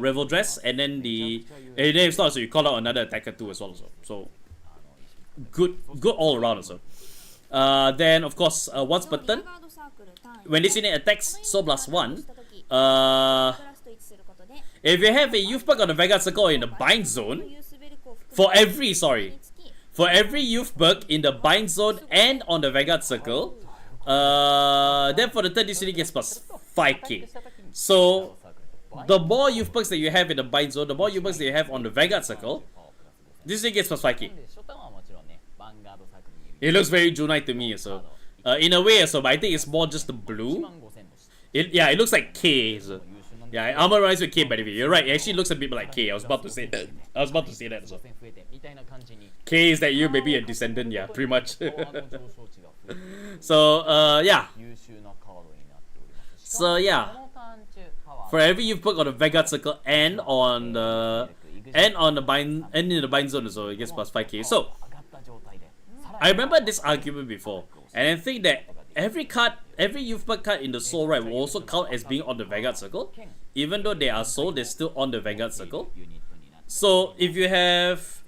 S1: Revel Dress, and then if not, so you call out another attacker too as well. So good all around also. Then of course, once per turn, when this unit attacks, so +1. If you have a Youthberk on the Vanguard circle or in the bind zone, for every Youthberk in the bind zone and on the Vanguard circle, then for the turn this unit gets +5k. So the more Youthberks that you have in the bind zone, the more Youthberks that you have on the Vanguard circle, this unit gets +5k. It looks very Junite to me, so in a way, so but I think it's more just the blue. It looks like K. So. Yeah, armor runs with K, by the way. You're right. It actually looks a bit like K. I was about to say that. So. K is that you, maybe a descendant, yeah, pretty much. So yeah. So yeah. For every Youthberk on the Vanguard circle and in the bind zone, so it gets +5k. So I remember this argument before, and I think that every Youthberk card in the soul, right, will also count as being on the Vanguard circle. Even though they are soul, they're still on the Vanguard circle. So if you have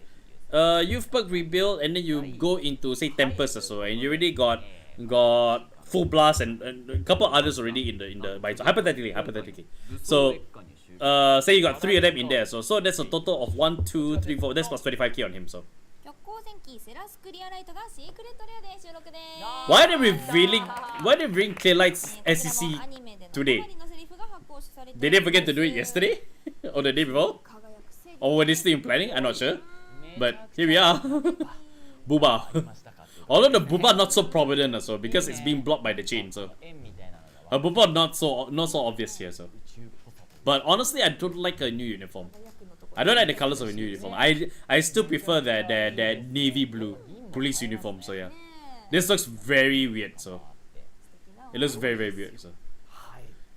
S1: Youthberk rebuild and then you go into say Tempest or so, and you already got Full Blast and a couple others already in the bind zone. Hypothetically. So say you got 3 of them in there, so that's a total of 1, 2, 3, 4. That's +25k on him. So why are they bring Clearlight's SEC today? Did they forget to do it yesterday? Or the day before? Or were they still in planning? I'm not sure. But here we are. Booba. Although the Booba not so prominent also, because it's being blocked by the chain, so Booba not so obvious here, so. But honestly, I don't like a new uniform. I don't like the colors of a new uniform. I still prefer that navy blue police uniform, so yeah. This looks very weird, so. It looks very, very weird, so.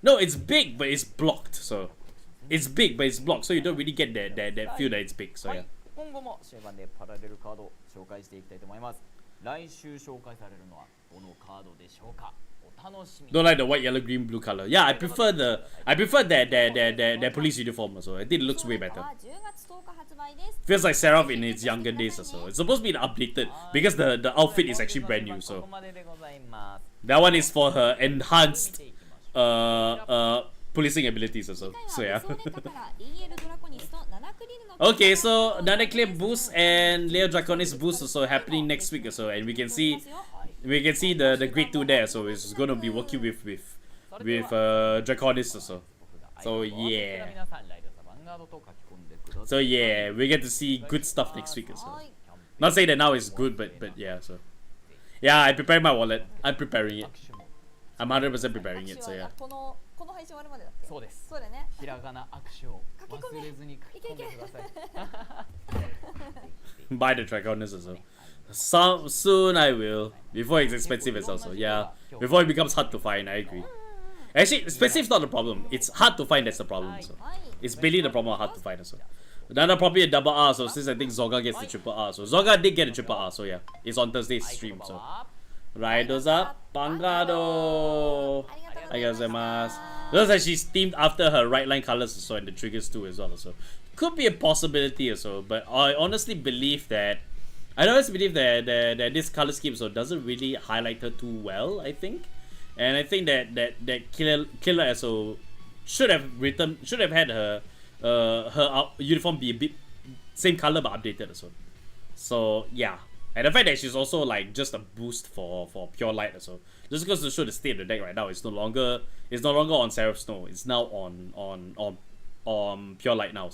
S1: No, it's big, but it's blocked, so. It's big, but it's blocked, so you don't really get that feel that it's big, so yeah. Don't like the white, yellow, green, blue color. Yeah, I prefer that police uniform also. I think it looks way better. Feels like Seraph in its younger days also. It's supposed to be updated because the outfit is actually brand new. So that one is for her enhanced policing abilities also. So yeah. Okay, so Nanaclip boost and Leo Draconis boost also happening next week or so, and we can see the grade 2 there, so it's gonna be working with Draconis also. So yeah. So yeah, we get to see good stuff next week also. Not saying that now is good, but yeah, so yeah, I prepared my wallet. I'm preparing it. I'm 100% preparing it, so
S3: 握手
S1: yeah.
S3: はこの配信終わるまでだっけ？
S2: そうです。
S3: そうだよね。
S2: ひらがな握手を忘れずに書き込んでください。
S1: Buy the track on this also. Some soon I will. Before it's expensive as also. Yeah. Before it becomes hard to find, I agree. Actually, expensive is not the problem. It's hard to find that's the problem. So it's really the problem of hard to find also. Another probably a double R, so since I think Zorga gets the triple R. So Zorga did get a triple R, so yeah. It's on Thursday's stream, so. Riders up, Pangado! Arigatou. Looks like she's themed after her right line colors also and the triggers too as well. So could be a possibility also, but I honestly believe that that this color scheme so doesn't really highlight her too well, I think. And I think that Killer also should have had her uniform be a bit same color but updated also. So yeah. And the fact that she's also like just a boost for pure light also. Just goes to show the state of the deck right now. It's no longer on Seraph Snow. It's now on pure light now.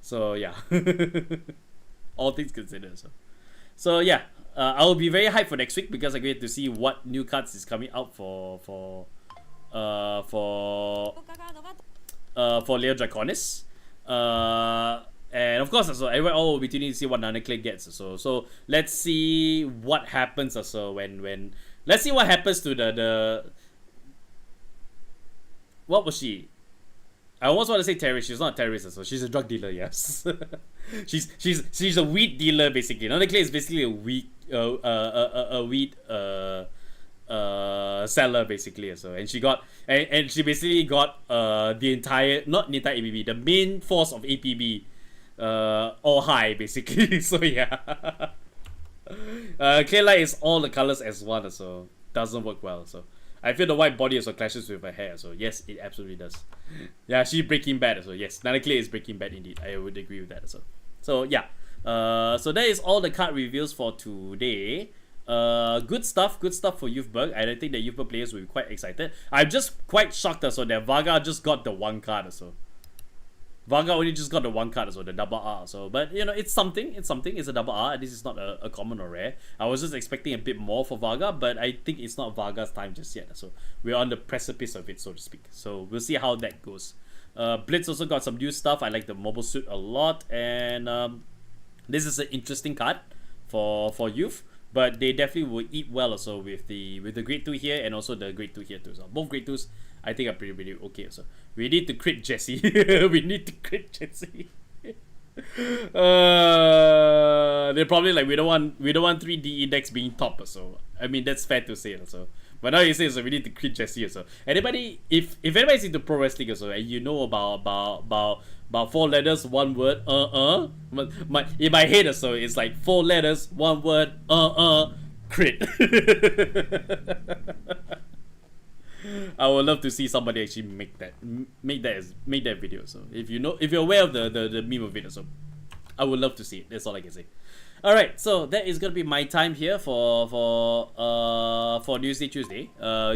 S1: So yeah. All things considered. So yeah. I will be very hyped for next week because I get to see what new cards is coming out for Leo Draconis. And of course, also everyone all will be tuning to see what Nanaclay gets. So let's see what happens. Also when let's see what happens to the what was she? I almost want to say terrorist. She's not a terrorist. So she's a drug dealer. Yes, she's a weed dealer basically. Nanaclay is basically a weed seller basically. So and she basically got the entire not the entire APB, the main force of APB. All high basically. So yeah. Kayla is all the colors as one, so doesn't work well. So I feel the white body also clashes with her hair. So yes, it absolutely does. Yeah, she's Breaking Bad. So yes, Nanaclay is Breaking Bad indeed. I would agree with that. So yeah. So that is all the card reviews for today. Good stuff for Youthberk. I think the Youthberk players will be quite excited. I'm just quite shocked also that Varga just got the one card also. Varga only just got the one card, so the double R. So, but you know, it's something. It's a double R. This is not a common or rare. I was just expecting a bit more for Varga, but I think it's not Varga's time just yet. So we're on the precipice of it, so to speak. So we'll see how that goes. Blitz also got some new stuff. I like the mobile suit a lot, and this is an interesting card for youth. But they definitely will eat well also with the grade 2 here and also the grade 2 here too. So both grade 2s I think are pretty okay. So we need to crit Jesse. We need to crit Jesse. They're probably like we don't want 3D index being top. So I mean that's fair to say also. But now you say so we need to crit Jesse also. Anybody if anybody's into pro wrestling also and you know about 4 letters, 1 word, in my head also it's like 4 letters, 1 word, crit. I would love to see somebody actually make that video. So if you're aware of the meme of it also, I would love to see it. That's all I can say. Alright, so that is gonna be my time here for Newsday Tuesday.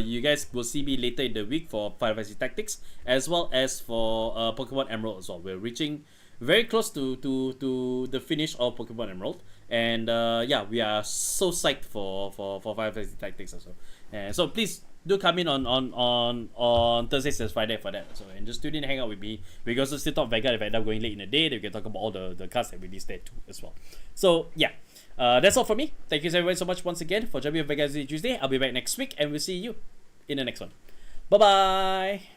S1: You guys will see me later in the week for Final Fantasy Tactics as well as for Pokemon Emerald as well. We're reaching very close to the finish of Pokemon Emerald, and yeah, we are so psyched for Final Fantasy Tactics also. And so please do come in on Thursdays and Friday for that. So and just tune in and hang out with me. We can also still talk Vanguard if I end up going late in the day. Then we can talk about all the cards that we released there too as well. So yeah, that's all from me. Thank you everyone so much once again for joining me on Vanguard Tuesday. I'll be back next week and we'll see you in the next one. Bye bye.